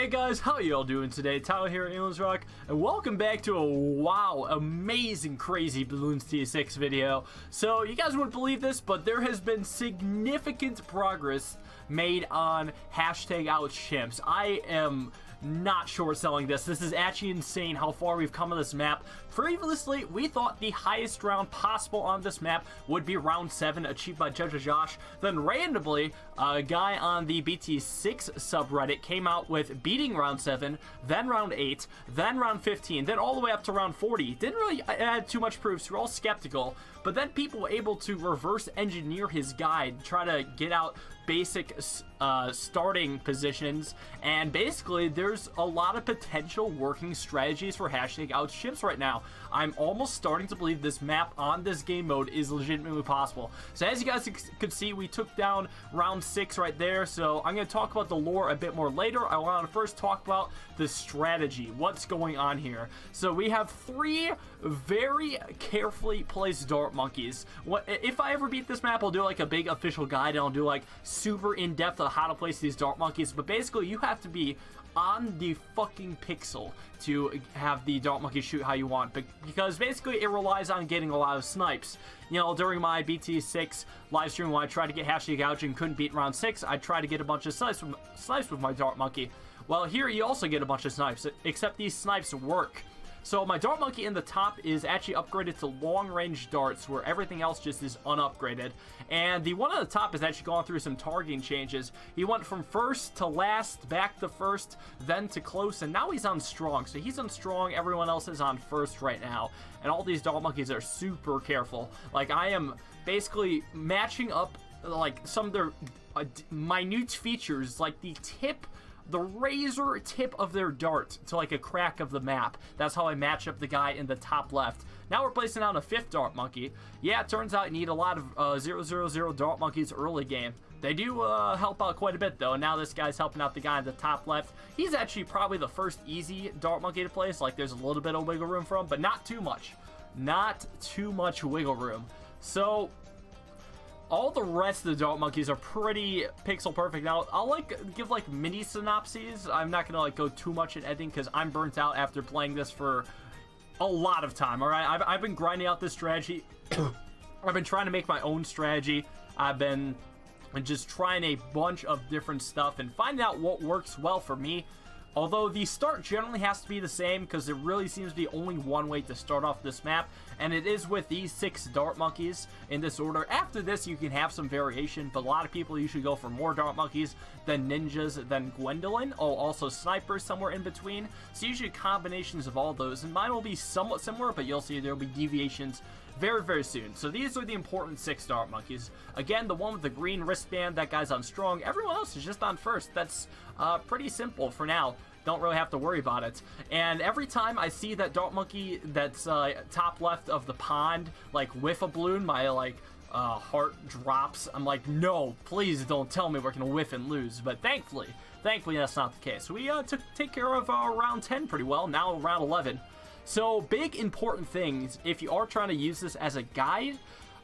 Hey guys, how y'all doing today? Tyler here at Aliensrock, and welcome back to a amazing, crazy Bloons TD video. So, you guys wouldn't believe this, but there has been significant progress made on #CHIMPS. I am not short selling this. This is actually insane how far we've come on this map. Previously, we thought the highest round possible on this map would be round 7, achieved by Judge Josh. Then randomly, a guy on the BT6 subreddit came out with beating round 7, then round 8, then round 15, then all the way up to round 40. Didn't really add too much proof, so we're all skeptical. But then people were able to reverse engineer his guide, try to get out basic starting positions, and basically there's a lot of potential working strategies for #CHIMPS right now. I'm almost starting to believe this map on this game mode is legitimately possible. So as you guys could see, we took down round 6 right there, so I'm going to talk about the lore a bit more later. I want to first talk about the strategy, what's going on here. So we have 3 very carefully placed dart monkeys. If I ever beat this map, I'll do like a big official guide, and I'll do like super in-depth of how to place these dart monkeys, but basically you have to be on the fucking pixel to have the dart monkey shoot how you want, because basically it relies on getting a lot of snipes. You know, during my BT6 live stream when I tried to get #Gouge and couldn't beat round 6, I tried to get a bunch of snipes with my dart monkey. Well, here you also get a bunch of snipes, except these snipes work. So my dart monkey in the top is actually upgraded to long range darts, where everything else just is unupgraded. And the one on the top has actually gone through some targeting changes. He went from first to last, back to first, then to close, and now he's on strong. So he's on strong, everyone else is on first right now. And all these dart monkeys are super careful. Like, I am basically matching up like some of their minute features, like the razor tip of their dart to like a crack of the map. That's how I match up the guy in the top left. Now we're placing down a 5th dart monkey. Yeah, it turns out you need a lot of 000 dart monkeys early game. They do help out quite a bit though. Now this guy's helping out the guy in the top left. He's actually probably the first easy dart monkey to place. Like, there's a little bit of wiggle room for him, but not too much. Not too much wiggle room. So all the rest of the dart monkeys are pretty pixel perfect. Now, I'll give mini synopses. I'm not gonna go too much in editing because I'm burnt out after playing this for a lot of time. All right, I've been grinding out this strategy. I've been trying to make my own strategy. I've been just trying a bunch of different stuff and finding out what works well for me. Although the start generally has to be the same, because there really seems to be only one way to start off this map, and it is with these 6 dart monkeys in this order. After this, you can have some variation, but a lot of people usually go for more dart monkeys, then ninjas, then Gwendolyn, also snipers somewhere in between. So usually combinations of all those, and mine will be somewhat similar, but you'll see there will be deviations very, very soon. So these are the important 6 dart monkeys. Again, the one with the green wristband, that guy's on strong. Everyone else is just on first. That's pretty simple for now. Don't really have to worry about it. And every time I see that dart monkey that's top left of the pond, like whiff a balloon, my heart drops. I'm like, no, please don't tell me we're gonna whiff and lose. But thankfully that's not the case. We take care of round 10 pretty well. Now round 11. So, big important things, if you are trying to use this as a guide,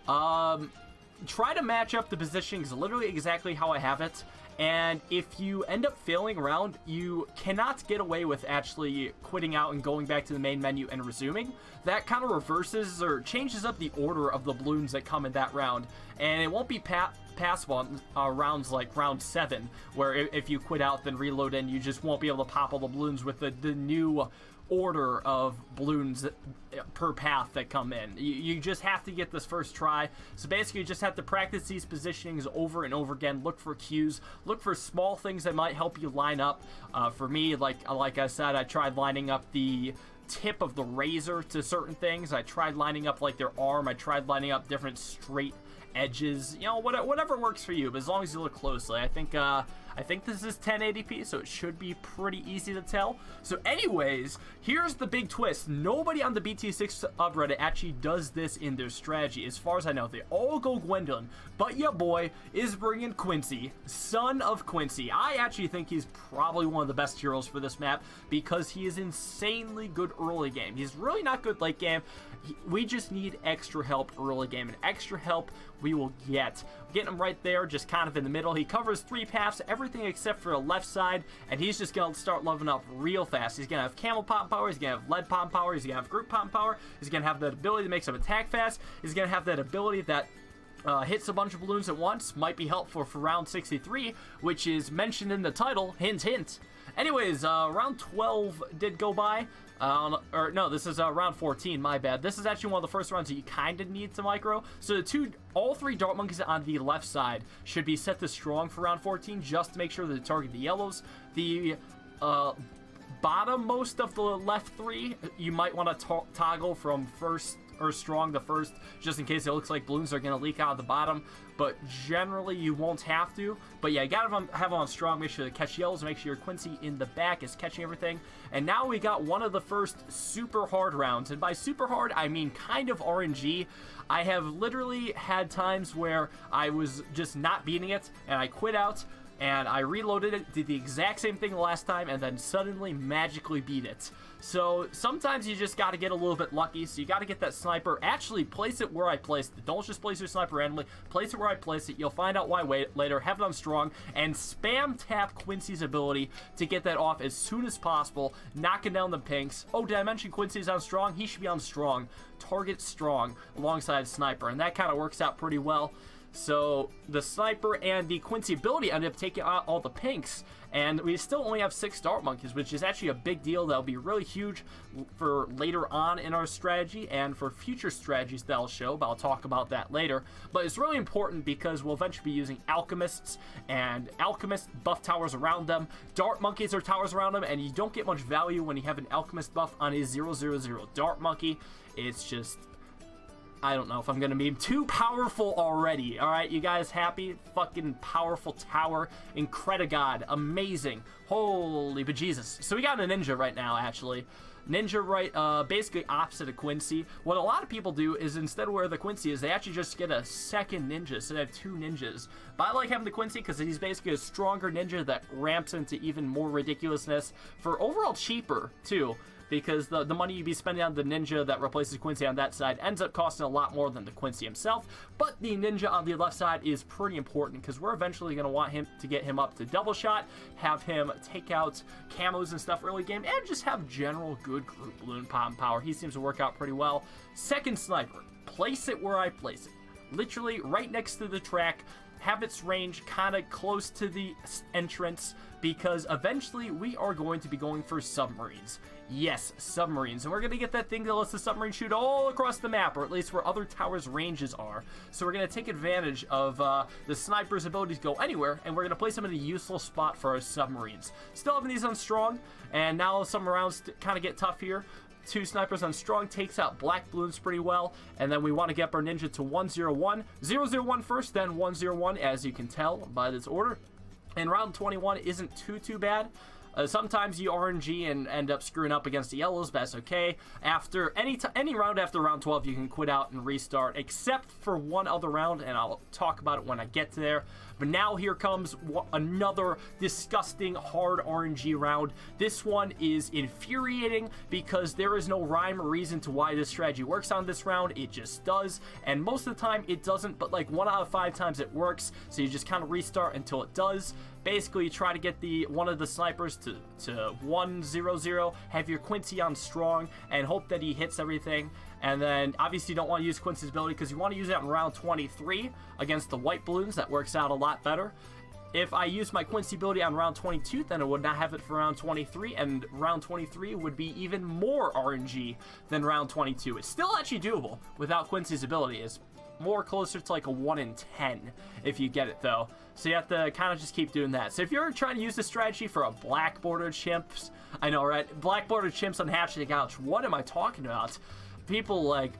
try to match up the positionings literally exactly how I have it. And if you end up failing around, you cannot get away with actually quitting out and going back to the main menu and resuming. That kind of reverses or changes up the order of the balloons that come in that round. And it won't be passable on rounds like round 7, where if you quit out then reload in, you just won't be able to pop all the balloons with the new order of balloons per path that come in. You just have to get this first try. So basically you just have to practice these positionings over and over again. Look for cues, look for small things that might help you line up. For me, like I said, I tried lining up the tip of the razor to certain things. I tried lining up like their arm. I tried lining up different straight edges, you know, whatever works for you, but as long as you look closely. I think this is 1080p, so it should be pretty easy to tell. So anyways, here's the big twist. Nobody on the BT6 subreddit actually does this in their strategy. As far as I know, they all go Gwendolyn, but your boy is bringing Quincy, son of Quincy. I actually think he's probably one of the best heroes for this map, because he is insanely good early game. He's really not good late game. We just need extra help early game, and extra help we will get. Getting him right there, just kind of in the middle. He covers 3 paths. Every everything except for the left side, and he's just going to start leveling up real fast. He's going to have camel pop power, he's going to have lead pop power, he's going to have group pop power, he's going to have that ability that makes him attack fast, he's going to have that ability that hits a bunch of balloons at once. Might be helpful for round 63, which is mentioned in the title. Hint, hint. Anyways, round 12 did go by. Or no, this is round 14, my bad. This is actually one of the first rounds that you kind of need to micro. So all three dart monkeys on the left side should be set to strong for round 14, just to make sure that they target the yellows. The bottom most of the left three, you might want to toggle from first or strong to first, just in case it looks like balloons are going to leak out of the bottom, but generally you won't have to. But yeah, you gotta have them on strong, make sure to catch yellows, make sure your Quincy in the back is catching everything. And now we got one of the first super hard rounds, and by super hard I mean kind of RNG. I have literally had times where I was just not beating it and I quit out and I reloaded it, did the exact same thing the last time, and then suddenly magically beat it. So sometimes you just got to get a little bit lucky. So you got to get that sniper, actually place it where I placed it. Don't just place your sniper randomly, place it where I placed it. You'll find out why later. Have it on strong and spam tap Quincy's ability to get that off as soon as possible, knocking down the pinks. Oh, did I mention Quincy's on strong? He should be on strong. Target strong alongside sniper, and that kind of works out pretty well. So the sniper and the Quincy ability ended up taking out all the pinks, and we still only have 6 dart monkeys, which is actually a big deal. That'll be really huge for later on in our strategy and for future strategies that I'll show, but I'll talk about that later. But it's really important because we'll eventually be using alchemists, and alchemist buff towers around them. Dart monkeys are towers around them, and you don't get much value when you have an alchemist buff on a 0/0/0 dart monkey. It's just, I don't know if I'm gonna be too powerful already. Alright, you guys happy? Fucking powerful tower. Incredigod. Amazing. Holy bejesus. So we got a ninja right now, actually. Ninja right, basically opposite of Quincy. What a lot of people do is instead of where the Quincy is, they actually just get a second ninja, so they have 2 ninjas. But I like having the Quincy because he's basically a stronger ninja that ramps into even more ridiculousness for overall cheaper, too. Because the money you'd be spending on the ninja that replaces Quincy on that side ends up costing a lot more than the Quincy himself. But the ninja on the left side is pretty important because we're eventually going to want him to get him up to double shot, have him take out camos and stuff early game, and just have general good group balloon pop power. He seems to work out pretty well. Second sniper, place it where I place it. Literally right next to the track. Have its range kind of close to the entrance, because eventually we are going to be going for submarines. Yes, submarines. And we're going to get that thing that lets the submarine shoot all across the map, or at least where other towers' ranges are. So we're going to take advantage of the sniper's ability to go anywhere, and we're going to place them in a useful spot for our submarines. Still having these on strong, and now some rounds kind of get tough here. 2 snipers on strong takes out black balloons pretty well, and then we want to get our ninja to 101. 001 first, then 101, as you can tell by this order. And round 21 isn't too bad. Sometimes you RNG and end up screwing up against the yellows, but that's okay. After any round after round 12, you can quit out and restart, except for one other round, and I'll talk about it when I get to there. But now here comes another disgusting hard RNG round. This one is infuriating because there is no rhyme or reason to why this strategy works on this round. It just does, and most of the time it doesn't, but like 1 out of 5 times it works, so you just kind of restart until it does. Basically, you try to get one of the snipers to 1-0-0, have your Quincy on strong, and hope that he hits everything. And then, obviously, you don't want to use Quincy's ability because you want to use that in round 23 against the white balloons. That works out a lot better. If I use my Quincy ability on round 22, then I would not have it for round 23, and round 23 would be even more RNG than round 22. It's still actually doable without Quincy's ability. It's more closer to like a 1 in 10 if you get it, though. So you have to kind of just keep doing that. So if you're trying to use this strategy for a black bordered chimps, I know, right? Black bordered chimps on Hatching the Couch. What am I talking about? People like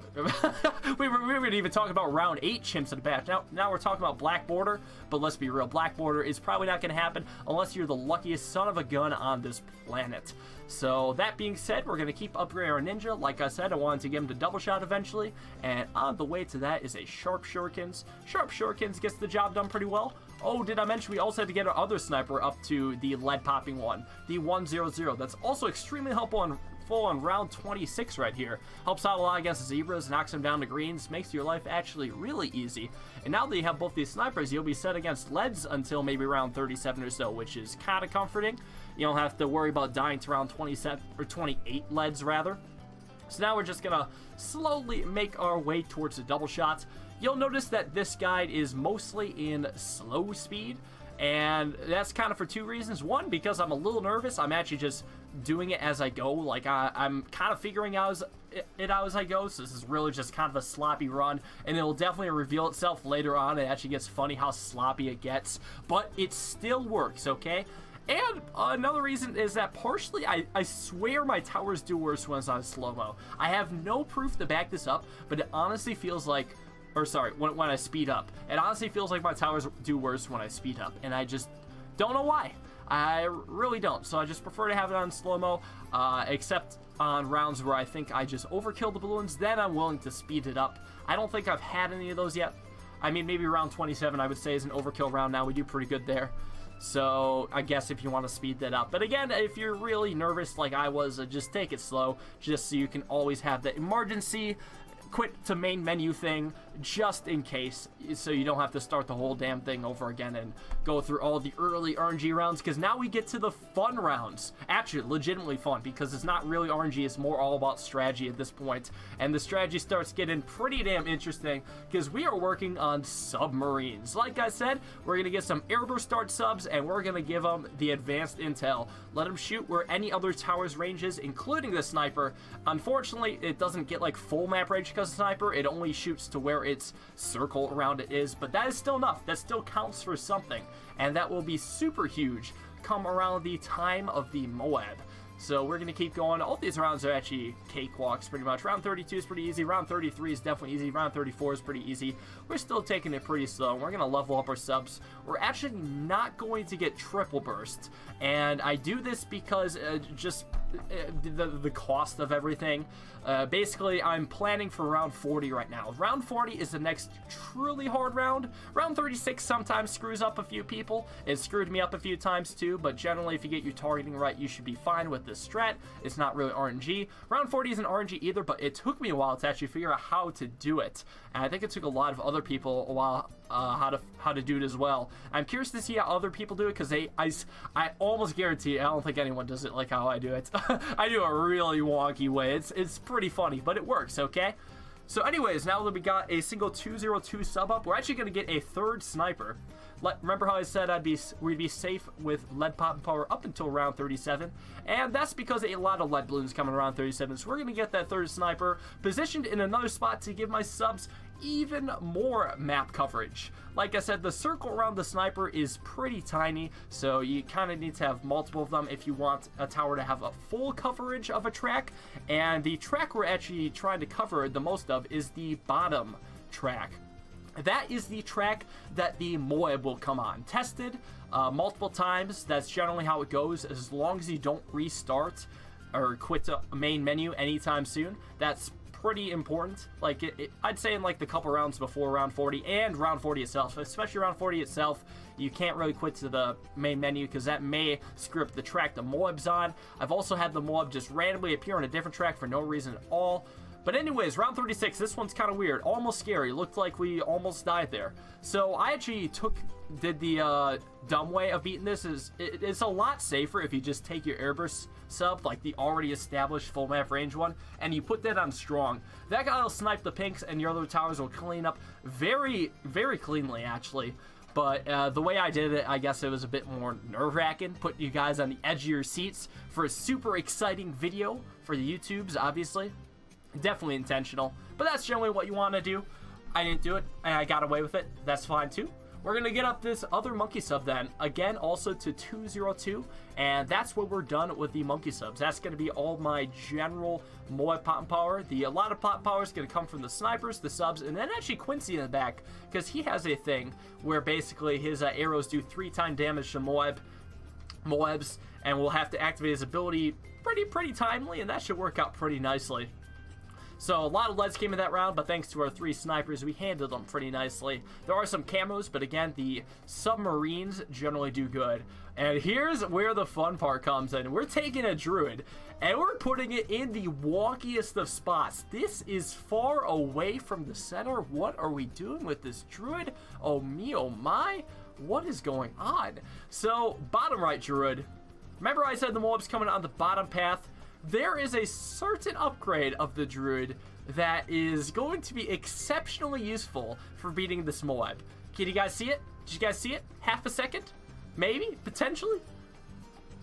we were even talking about round 8 chimps in the back. Now we're talking about black border, but let's be real, black border is probably not going to happen unless you're the luckiest son of a gun on this planet. So that being said, we're going to keep upgrading our ninja. Like I said, I wanted to get him to double shot eventually, and on the way to that is a sharp shurikens. Sharp shurikens gets the job done pretty well. Oh, did I mention we also had to get our other sniper up to the lead popping one, the 100. That's also extremely helpful on round 26 right here. Helps out a lot against the zebras, knocks them down to greens, makes your life actually really easy. And now that you have both these snipers, you'll be set against leads until maybe round 37 or so, which is kind of comforting. You don't have to worry about dying to round 27 or 28 leads rather. So now we're just gonna slowly make our way towards the double shots. You'll notice that this guide is mostly in slow speed, and that's kind of for two reasons. One, because I'm a little nervous. I'm actually just doing it as I go. Like, I'm kind of figuring it out as I go, so this is really just kind of a sloppy run, and it'll definitely reveal itself later on. It actually gets funny how sloppy it gets, but it still works, okay? And another reason is that partially, I swear my towers do worse when it's on slow-mo. I have no proof to back this up, but it honestly feels like, or sorry, when I speed up. It honestly feels like my towers do worse when I speed up, and I just don't know why. I really don't, so I just prefer to have it on slow-mo, except on rounds where I think I just overkill the balloons, then I'm willing to speed it up. I don't think I've had any of those yet. I mean, maybe round 27 I would say is an overkill round now. We do pretty good there. So I guess if you want to speed that up. But again, if you're really nervous like I was, just take it slow, just so you can always have the emergency quit to main menu thing, just in case, so you don't have to start the whole damn thing over again and go through all the early RNG rounds, because now we get to the fun rounds. Actually, legitimately fun, because it's not really RNG, it's more all about strategy at this point, and the strategy starts getting pretty damn interesting, because we are working on submarines. Like I said, we're going to get some airburst start subs, and we're going to give them the advanced intel. Let them shoot where any other tower's range is, including the sniper. Unfortunately, it doesn't get like full map range because of sniper, it only shoots to where its circle around it is, but that is still enough. That still counts for something, and that will be super huge come around the time of the Moab. So we're going to keep going. All these rounds are actually cakewalks pretty much. Round 32 is pretty easy. Round 33 is definitely easy. Round 34 is pretty easy. We're still taking it pretty slow. We're going to level up our subs. We're actually not going to get triple burst. And I do this because just the cost of everything. Basically, I'm planning for round 40 right now. Round 40 is the next truly hard round. Round 36 sometimes screws up a few people. It screwed me up a few times too, but generally if you get your targeting right, you should be fine with this strat. It's not really RNG. Round 40 isn't RNG either, but it took me a while to actually figure out how to do it. And I think it took a lot of other people a while how to do it as well. I'm curious to see how other people do it, because I almost guarantee I don't think anyone does it like how I do it. I do a really wonky way. It's pretty funny, but it works, okay? So anyways, now that we got a single 202 sub up, we're actually going to get a third sniper. Remember how I said we'd be safe with lead pop and power up until round 37, and that's because a lot of lead balloons coming around 37, so we're going to get that third sniper positioned in another spot to give my subs even more map coverage. Like I said, the circle around the sniper is pretty tiny, so you kind of need to have multiple of them if you want a tower to have a full coverage of a track, and the track we're actually trying to cover the most of is the bottom track. That is the track that the Moab will come on. Tested multiple times. That's generally how it goes. As long as you don't restart or quit to main menu anytime soon, that's pretty important. Like I'd say in like the couple rounds before round 40 and round 40 itself, especially round 40 itself, you can't really quit to the main menu because that may screw up the track the Moab's on. I've also had the Moab just randomly appear on a different track for no reason at all. But anyways, round 36, this one's kind of weird, almost scary. Looked like we almost died there. So I actually did the dumb way of beating this. It's a lot safer if you just take your airburst sub, like the already established full map range one, and you put that on strong. That guy will snipe the pinks, and your other towers will clean up very, very cleanly, actually. But the way I did it, I guess it was a bit more nerve-wracking, putting you guys on the edge of your seats for a super exciting video for the YouTubes, obviously. Definitely intentional, but that's generally what you want to do. I didn't do it, and I got away with it. That's fine too. We're going to get up this other monkey sub then, again, also to 202, and that's where we're done with the monkey subs. That's going to be all my general Moab pop and power. A lot of pop power is going to come from the snipers, the subs, and then actually Quincy in the back, because he has a thing where basically his arrows do 3-time damage to Moabs, and we'll have to activate his ability pretty timely, and that should work out pretty nicely. So a lot of leads came in that round, but thanks to our 3 snipers, we handled them pretty nicely. There are some camos, but again, the submarines generally do good. And here's where the fun part comes in. We're taking a druid, and we're putting it in the wonkiest of spots. This is far away from the center. What are we doing with this druid? Oh me, oh my. What is going on? So, bottom right druid. Remember I said the mob's coming on the bottom path? There is a certain upgrade of the druid that is going to be exceptionally useful for beating this mob. Can you guys see it? Did you guys see it? Half a second? Maybe? Potentially?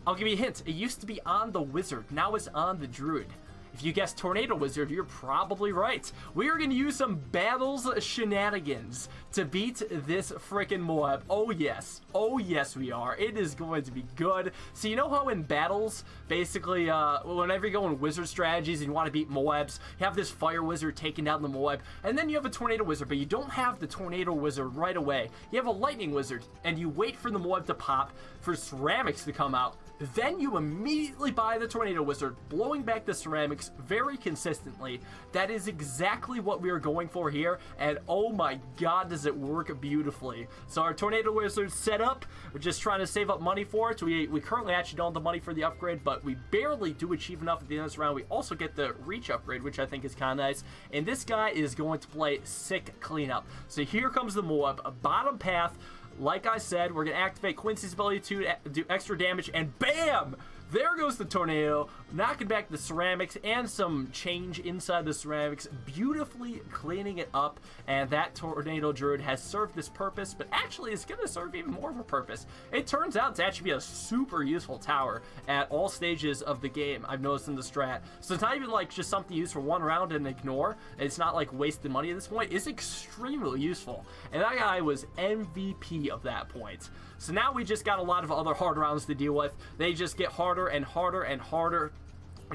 I'll give you a hint. It used to be on the wizard. Now it's on the druid. If you guessed Tornado Wizard, you're probably right. We are going to use some battles shenanigans to beat this freaking mob. Oh yes. Oh yes we are. It is going to be good. So you know how in battles, basically, whenever you go in wizard strategies and you want to beat moabs, you have this fire wizard taking down the moab, and then you have a tornado wizard, but you don't have the tornado wizard right away. You have a lightning wizard, and you wait for the moab to pop, for ceramics to come out. Then you immediately buy the Tornado Wizard, blowing back the ceramics very consistently. That is exactly what we are going for here, and oh my god, does it work beautifully. So our Tornado Wizard set up. We're just trying to save up money for it. We currently actually don't have the money for the upgrade, but we barely do achieve enough at the end of this round. We also get the Reach upgrade, which I think is kind of nice. And this guy is going to play sick cleanup. So here comes the Moab, a bottom path. Like I said, we're going to activate Quincy's ability to do extra damage, and BAM! There goes the tornado, knocking back the ceramics and some change inside the ceramics, beautifully cleaning it up, and that tornado druid has served this purpose, but actually it's going to serve even more of a purpose. It turns out to actually be a super useful tower at all stages of the game, I've noticed in the strat. So it's not even like just something you use for one round and ignore. It's not like wasted money at this point. It's extremely useful, and that guy was MVP of that point. So now we just got a lot of other hard rounds to deal with. They just get harder and harder and harder,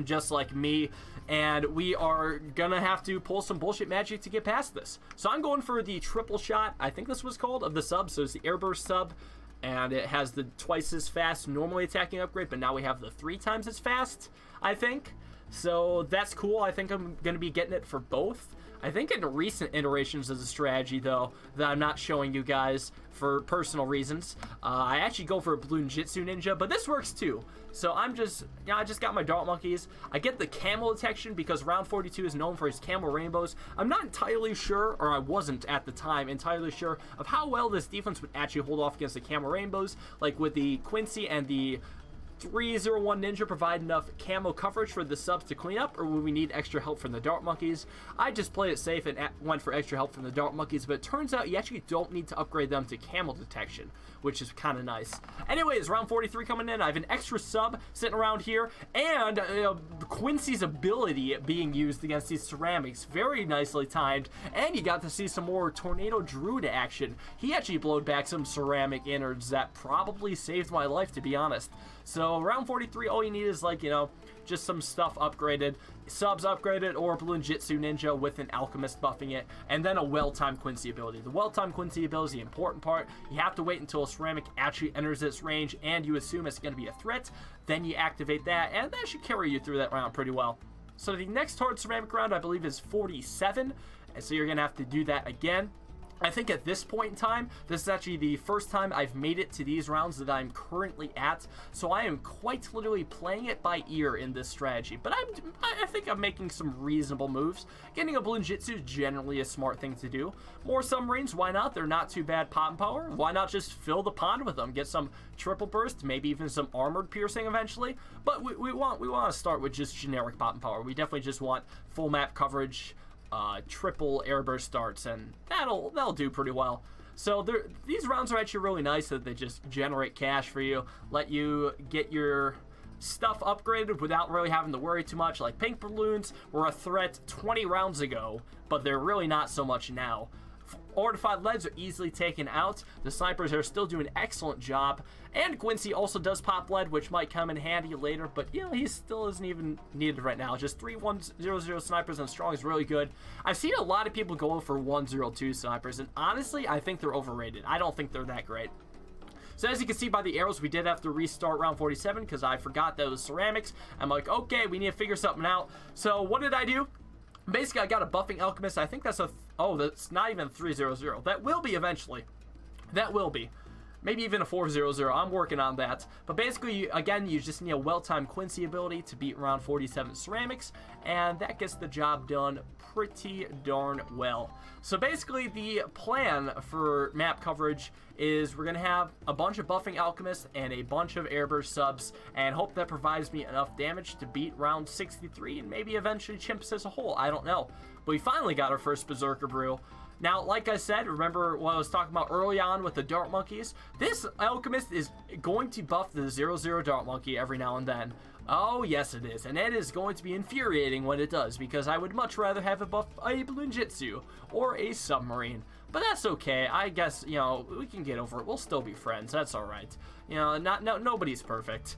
just like me. And we are gonna have to pull some bullshit magic to get past this. So I'm going for the triple shot, I think this was called, of the sub. So it's the airburst sub, and it has the twice as fast normally attacking upgrade, but now we have the 3 times as fast, I think. So that's cool. I think I'm gonna be getting it for both. I think in recent iterations of the strategy, though, that I'm not showing you guys for personal reasons, I actually go for a Bloons Ninja, but this works too. So I just got my Dart Monkeys. I get the camel detection because round 42 is known for his camel rainbows. I'm not entirely sure, or I wasn't at the time entirely sure, of how well this defense would actually hold off against the camel rainbows, like with the Quincy and the 301 Ninja provide enough camo coverage for the subs to clean up, or will we need extra help from the Dart Monkeys? I just played it safe and went for extra help from the Dart Monkeys, but it turns out you actually don't need to upgrade them to camo detection, which is kind of nice. Anyways, round 43 coming in. I have an extra sub sitting around here, and Quincy's ability being used against these ceramics, very nicely timed, and you got to see some more Tornado Druid action. He actually blowed back some ceramic innards that probably saved my life, to be honest. So round 43, all you need is, like, you know, just some stuff upgraded, subs upgraded, or Bloons Ninja with an alchemist buffing it, and then a well-timed Quincy ability. The well-timed Quincy ability is the important part. You have to wait until a ceramic actually enters its range and you assume it's going to be a threat. Then you activate that, and that should carry you through that round pretty well. So the next hard ceramic round, I believe, is 47, and so you're going to have to do that again. I think at this point in time, this is actually the first time I've made it to these rounds that I'm currently at, so I am quite literally playing it by ear in this strategy, but I think I'm making some reasonable moves. Getting a Bloons is generally a smart thing to do. More submarines, why not? They're not too bad pop and power. Why not just fill the pond with them? Get some triple burst, maybe even some armored piercing eventually, but we want to start with just generic pop and power. We definitely just want full map coverage, triple airburst starts, and that'll do pretty well. So these rounds are actually really nice that they just generate cash for you, let you get your stuff upgraded without really having to worry too much. Like pink balloons were a threat 20 rounds ago, but they're really not so much now. Fortified leads are easily taken out. The snipers are still doing an excellent job, and Quincy also does pop lead, which might come in handy later, but you know, he still isn't even needed right now. Just 3-1-0-0 snipers and strong is really good. I've seen a lot of people going for 1-0-2 snipers, and honestly, I think they're overrated. I don't think they're that great. So as you can see by the arrows, we did have to restart round 47 because I forgot those ceramics. I'm like, okay, we need to figure something out. So what did I do? Basically, I got a buffing alchemist. I think that's a... Oh, that's not even 300. That will be eventually. That will be. Maybe even a 400. I'm working on that. But basically, again, you just need a well-timed Quincy ability to beat around 47 ceramics, and that gets the job done pretty darn well. So basically, the plan for map coverage is we're going to have a bunch of buffing alchemists and a bunch of airburst subs, and hope that provides me enough damage to beat round 63 and maybe eventually Chimps as a whole. I don't know. But we finally got our first Berserker Brew. Now, like I said, remember what I was talking about early on with the Dart Monkeys? This Alchemist is going to buff the 0/0 Dart Monkey every now and then. Oh, yes it is. And it is going to be infuriating when it does, because I would much rather have it buff a Bloonjitsu or a Submarine. But that's okay. I guess, you know, we can get over it. We'll still be friends. That's alright. You know, nobody's perfect.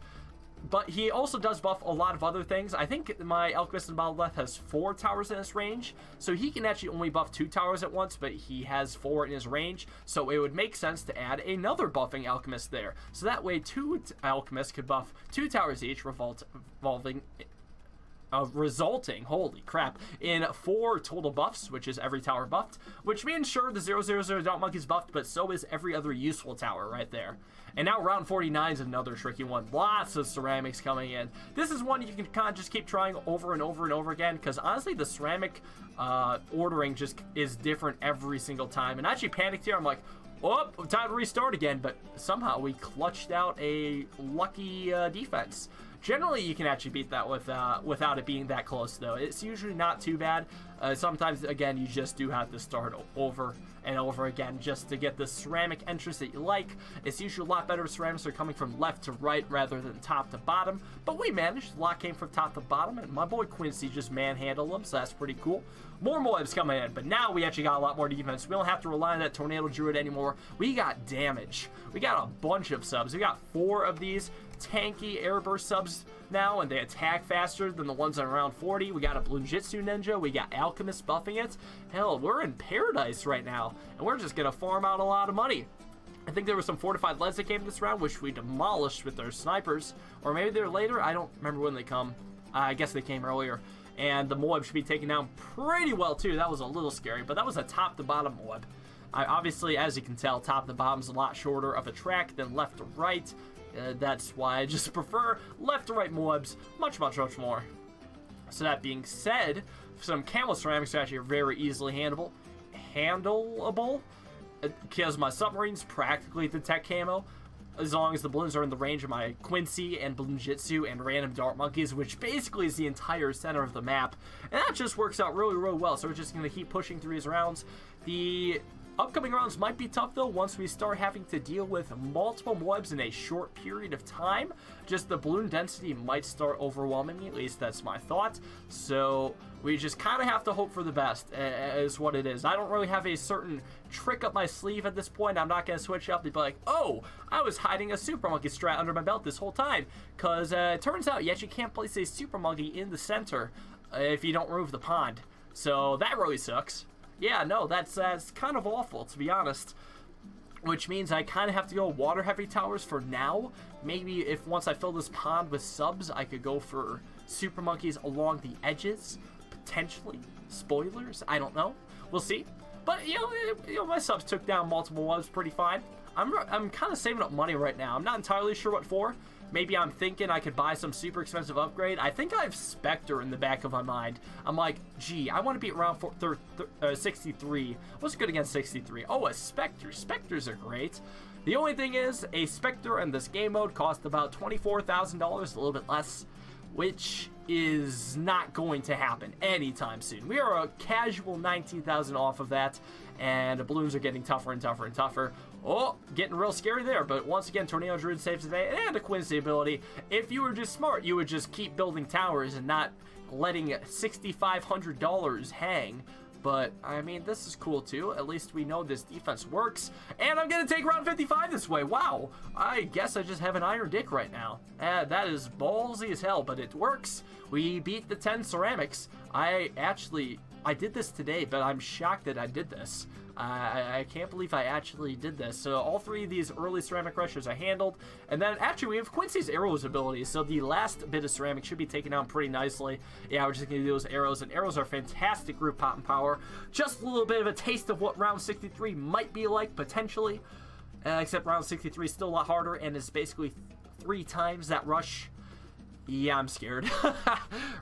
But he also does buff a lot of other things. I think my Alchemist in Battle Death has 4 towers in his range, so he can actually only buff 2 towers at once, but he has 4 in his range, so it would make sense to add another buffing Alchemist there. So that way 2 Alchemists could buff 2 towers each, resulting, holy crap, in 4 total buffs, which is every tower buffed, which means sure the 0/0 Dart Monkey's buffed, but so is every other useful tower right there. And now round 49 is another tricky one. Lots of ceramics coming in. This is one you can kind of just keep trying over and over and over again, because honestly the ceramic ordering just is different every single time. And I actually panicked here. I'm like, oh, time to restart again, but somehow we clutched out a lucky defense. Generally, you can actually beat that without it being that close, though. It's usually not too bad. Sometimes, again, you just do have to start over and over again just to get the ceramic entrance that you like. It's usually a lot better if ceramics are coming from left to right rather than top to bottom. But we managed. A lot came from top to bottom, and my boy Quincy just manhandled them, so that's pretty cool. More Moabs coming in, but now we actually got a lot more defense. We don't have to rely on that Tornado Druid anymore. We got damage. We got a bunch of subs. We got 4 of these tanky airburst subs now, and they attack faster than the ones on round 40. We got a Bloonjitsu Ninja. We got Alchemist buffing it. Hell, we're in paradise right now, and we're just gonna farm out a lot of money. I think there were some fortified leads that came this round, which we demolished with our snipers, or maybe they're later. I don't remember when they come. I guess they came earlier. And the Moab should be taken down pretty well too. That was a little scary, but that was a top to bottom Moab. Obviously, as you can tell, top to bottom is a lot shorter of a track than left to right. That's why I just prefer left to right Moabs much more. So that being said, some Camel Ceramics are actually very easily handleable, because my submarines practically detect camo, as long as the balloons are in the range of my Quincy and Bloonjitsu and random Dart Monkeys, which basically is the entire center of the map. And that just works out really well, so we're just going to keep pushing through these rounds. The upcoming rounds might be tough, though, once we start having to deal with multiple Moabs in a short period of time. Just the balloon density might start overwhelming me, at least that's my thought. So we just kind of have to hope for the best, is what it is. I don't really have a certain trick up my sleeve at this point. I'm not going to switch up and be like, oh, I was hiding a Super Monkey strat under my belt this whole time. Because it turns out you actually can't place a Super Monkey in the center if you don't remove the pond. So that really sucks. Yeah, no, that's kind of awful, to be honest. Which means I kind of have to go water heavy towers for now. Maybe if once I fill this pond with subs, I could go for Super Monkeys along the edges. Potentially. Spoilers? I don't know. We'll see. But, you know, my subs took down multiple ones pretty fine. I'm kind of saving up money right now. I'm not entirely sure what for. Maybe I'm thinking I could buy some super expensive upgrade. I think I have Spectre in the back of my mind. I'm like, gee, I want to be around 63. What's good against 63? Oh, a Spectre. Spectres are great. The only thing is, a Spectre in this game mode cost about $24,000, a little bit less, which is not going to happen anytime soon. We are a casual 19,000 off of that, and the balloons are getting tougher and tougher and tougher. Oh, getting real scary there, but once again, Tornado Druid saves today, and a Quincy ability. If you were just smart, you would just keep building towers and not letting $6,500 hang. But, I mean, this is cool, too. At least we know this defense works. And I'm going to take round 55 this way. Wow. I guess I just have an iron dick right now. That is ballsy as hell, but it works. We beat the 10 ceramics. I did this today, but I'm shocked that I did this. I can't believe I actually did this. So all 3 of these early ceramic rushers I handled. And then actually we have Quincy's arrows ability. So the last bit of ceramic should be taken down pretty nicely. Yeah, we're just going to do those arrows. And arrows are fantastic group popping power. Just a little bit of a taste of what round 63 might be like, potentially. Except round 63 is still a lot harder and is basically 3 times that rush. Yeah, I'm scared.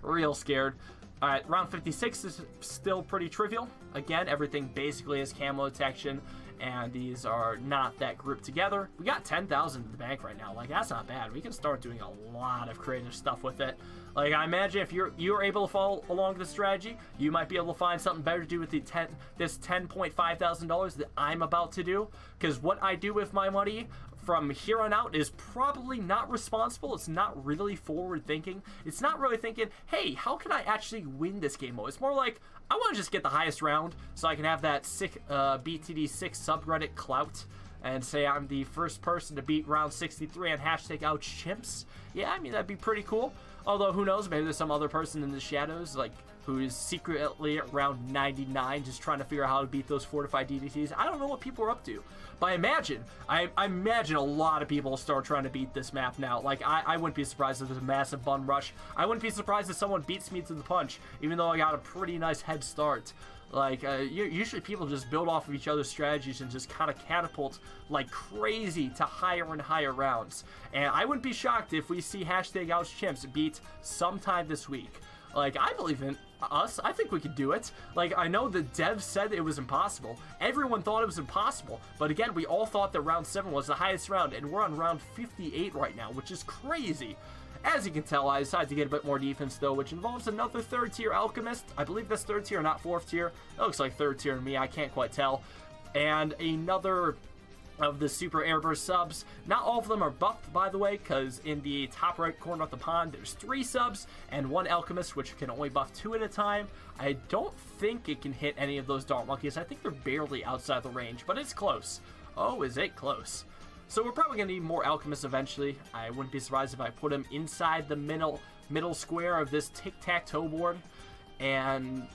Real scared. Alright, round 56 is still pretty trivial. Again, everything basically is camo detection, and these are not that grouped together. We got 10,000 in the bank right now. Like, that's not bad. We can start doing a lot of creative stuff with it. Like, I imagine if you're able to follow along the strategy, you might be able to find something better to do with this $10.5 thousand that I'm about to do. Because what I do with my money from here on out is probably not responsible. It's not really forward thinking. It's not really thinking, hey, how can I actually win this game mode? It's more like, I want to just get the highest round so I can have that sick BTD 6 subreddit clout and say I'm the first person to beat round 63 on #OutChimps. Yeah, I mean, that'd be pretty cool. Although, who knows, maybe there's some other person in the shadows, like, who is secretly around 99 just trying to figure out how to beat those fortified DDTs. I don't know what people are up to. But I imagine a lot of people start trying to beat this map now. Like, I wouldn't be surprised if there's a massive bun rush. I wouldn't be surprised if someone beats me to the punch, even though I got a pretty nice head start. Like, usually people just build off of each other's strategies and just kind of catapult like crazy to higher and higher rounds. And I wouldn't be shocked if we see #OutChimps beat sometime this week. Like, I believe in us. I think we could do it. Like, I know the devs said it was impossible. Everyone thought it was impossible. But again, we all thought that round 7 was the highest round, and we're on round 58 right now, which is crazy. As you can tell, I decided to get a bit more defense, though, which involves another 3rd tier alchemist. I believe that's 3rd tier, not 4th tier. That looks like 3rd tier to me. I can't quite tell. And another of the super airburst subs. Not all of them are buffed, by the way, because in the top right corner of the pond there's 3 subs and 1 alchemist, which can only buff 2 at a time. I don't think it can hit any of those dart monkeys. I think they're barely outside the range, but it's close. Oh, is it close? So we're probably gonna need more alchemists eventually. I wouldn't be surprised if I put them inside the middle square of this tic-tac-toe board and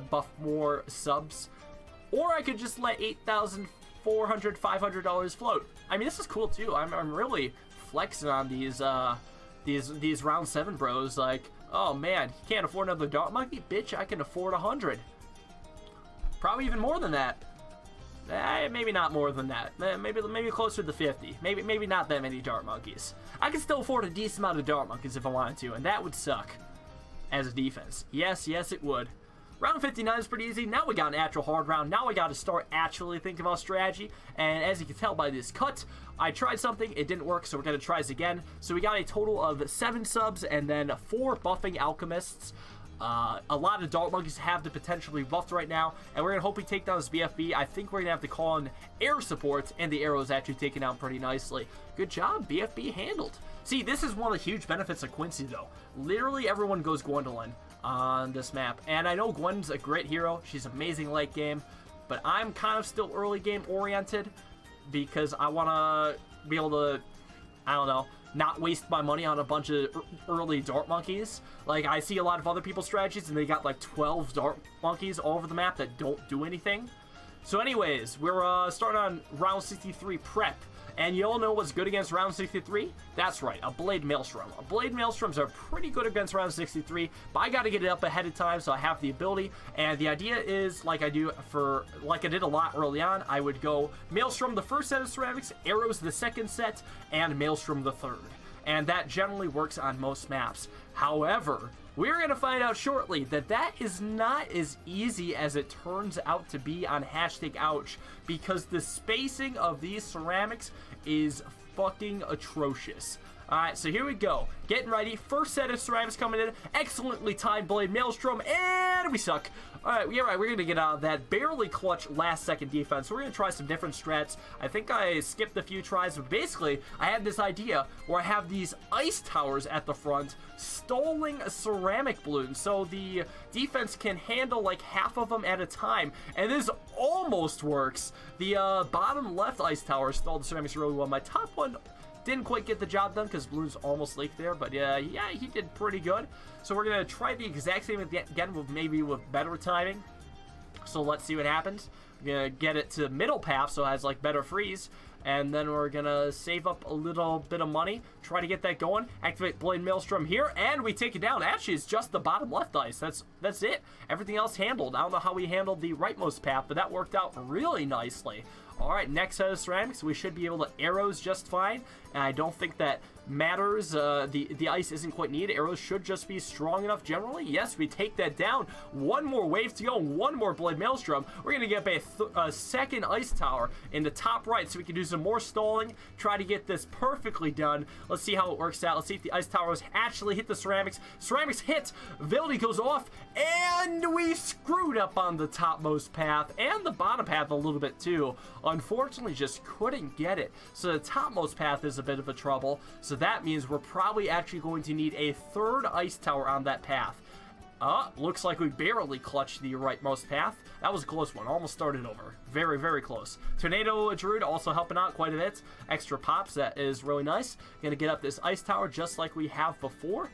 buff more subs, or I could just let $8,400, $500 float. I mean, this is cool too. I'm really flexing on these round 7 bros. Like, oh man, you can't afford another dart monkey? Bitch, I can afford 100. Probably even more than that. Maybe not more than that. Maybe closer to 50. Maybe not that many dart monkeys. I can still afford a decent amount of dart monkeys if I wanted to, and that would suck as a defense. Yes, it would. Round 59 is pretty easy. Now we got an actual hard round. Now we got to start actually thinking about strategy. And as you can tell by this cut, I tried something, it didn't work, so we're going to try this again. So we got a total of 7 subs and then 4 buffing alchemists. A lot of dart monkeys have the potential to be buffed right now, and we're going to hope we take down this BFB. I think we're going to have to call in air support, and the arrow is actually taken out pretty nicely. Good job, BFB handled. See, this is one of the huge benefits of Quincy, though. Literally everyone goes Gwendolyn on this map, and I know Gwen's a great hero. She's amazing late game, but I'm kind of still early game oriented because I want to be able to, I don't know, not waste my money on a bunch of early dart monkeys. Like, I see a lot of other people's strategies and they got like 12 dart monkeys all over the map that don't do anything. So anyways, we're starting on round 63 prep. And you all know what's good against round 63? That's right, a Blade Maelstrom. Blade Maelstroms are pretty good against round 63, but I gotta get it up ahead of time so I have the ability. And the idea is, like I did a lot early on, I would go Maelstrom the first set of ceramics, arrows the second set, and Maelstrom the third. And that generally works on most maps. However, we're going to find out shortly that that is not as easy as it turns out to be on #ouch, because the spacing of these ceramics is fucking atrocious. Alright, so here we go. Getting ready. First set of ceramics coming in. Excellently timed Blade Maelstrom, and we suck. Alright, yeah, right, we're going to get out of that barely clutch last second defense. We're going to try some different strats. I think I skipped a few tries, but basically, I had this idea where I have these ice towers at the front stalling ceramic balloons, so the defense can handle like half of them at a time, and this almost works. The bottom left ice tower stalled the ceramics really well. My top one didn't quite get the job done because Bloons almost leaked there, but yeah, he did pretty good. So we're going to try the exact same again, with maybe with better timing. So let's see what happens. We're gonna get it to the middle path so it has like better freeze. And then we're gonna save up a little bit of money, try to get that going, activate Blade Maelstrom here, and we take it down. Actually, it's just the bottom left ice. That's it. Everything else handled. I don't know how we handled the rightmost path, but that worked out really nicely. All right, next set of ceramics, we should be able to arrows just fine, and I don't think that matters. The ice isn't quite needed. Arrows should just be strong enough generally. Yes, we take that down. One more wave to go, one more Blade Maelstrom. We're gonna get a second ice tower in the top right, so we can do some more stalling, try to get this perfectly done. Let's see how it works out. Let's see if the ice towers actually hit the ceramics. Ceramics hit, Ability goes off, and we screwed up on the topmost path and the bottom path a little bit too. Unfortunately, just couldn't get it. So the topmost path is a bit of a trouble. So that means we're probably actually going to need a third ice tower on that path. Looks like we barely clutched the rightmost path. That was a close one. Almost started over. Very, very close. Tornado Druid also helping out quite a bit. Extra pops. That is really nice. Gonna get up this ice tower just like we have before.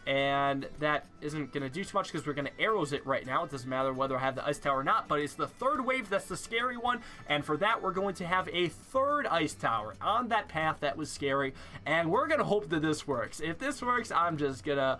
And that isn't going to do too much because we're going to arrows it right now. It doesn't matter whether I have the ice tower or not, but it's the third wave that's the scary one. And for that, we're going to have a third ice tower on that path that was scary. And we're going to hope that this works. If this works, I'm just going to...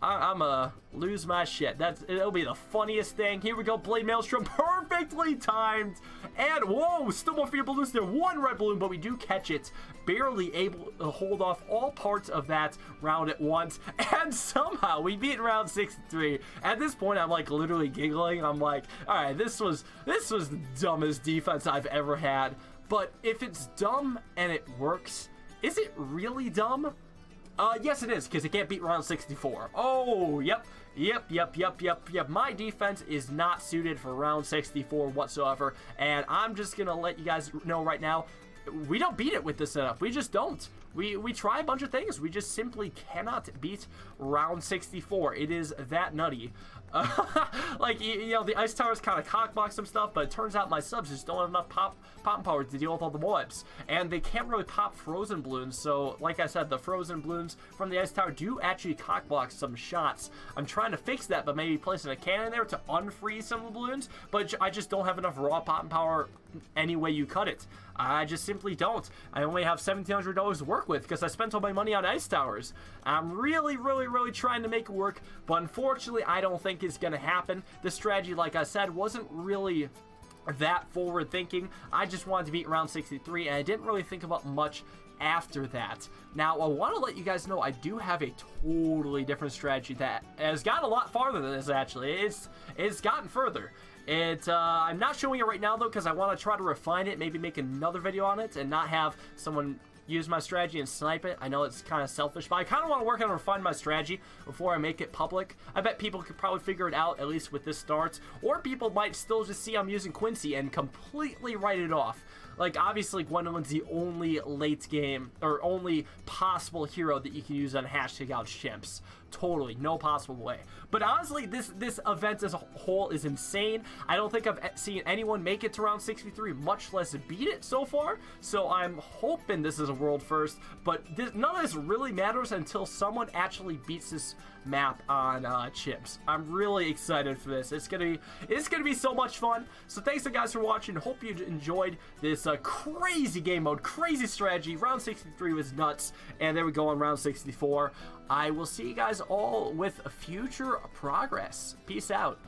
I'm going to lose my shit. It'll be the funniest thing. Here we go. Blade Maelstrom. Perfectly timed. And, whoa, still more for your balloons there. One red balloon, but we do catch it. Barely able to hold off all parts of that round at once. And somehow we beat round 63. At this point, I'm like literally giggling. I'm like, all right, this was the dumbest defense I've ever had. But if it's dumb and it works, is it really dumb? Yes, it is, because it can't beat round 64. Oh, yep. My defense is not suited for round 64 whatsoever. And I'm just going to let you guys know right now, we don't beat it with this setup. We just don't. We try a bunch of things. We just simply cannot beat round 64. It is that nutty. Like, you know, the ice towers kind of cockblock some stuff, but it turns out my subs just don't have enough popping power to deal with all the webs. And they can't really pop frozen balloons, so like I said, the frozen balloons from the ice tower do actually cockblock some shots. I'm trying to fix that, but maybe placing a cannon there to unfreeze some of the balloons, but I just don't have enough raw popping power any way you cut it. I just simply don't. I only have $1,700 to work with because I spent all my money on ice towers. I'm really trying to make it work, but unfortunately, I don't think it's going to happen. This strategy, like I said, wasn't really that forward thinking. I just wanted to beat round 63, and I didn't really think about much after that. Now, I want to let you guys know I do have a totally different strategy that has gotten a lot farther than this, actually. It's gotten further. I'm not showing it right now, though, because I want to try to refine it, maybe make another video on it, and not have someone use my strategy and snipe it. I know it's kind of selfish, but I kind of want to work on refining my strategy before I make it public. I bet people could probably figure it out, at least with this start, or people might still just see I'm using Quincy and completely write it off. Like, obviously, Gwendolyn's the only late game, or only possible hero that you can use on hashtag out chimps. Totally, no possible way. But honestly, this event as a whole is insane. I don't think I've seen anyone make it to round 63, much less beat it so far. So I'm hoping this is a world first, but none of this really matters until someone actually beats this map on CHIMPS. I'm really excited for this. It's gonna be so much fun. So thanks guys for watching. Hope you enjoyed this crazy game mode, crazy strategy. Round 63 was nuts, and there we go on round 64. I will see you guys all with future progress. Peace out.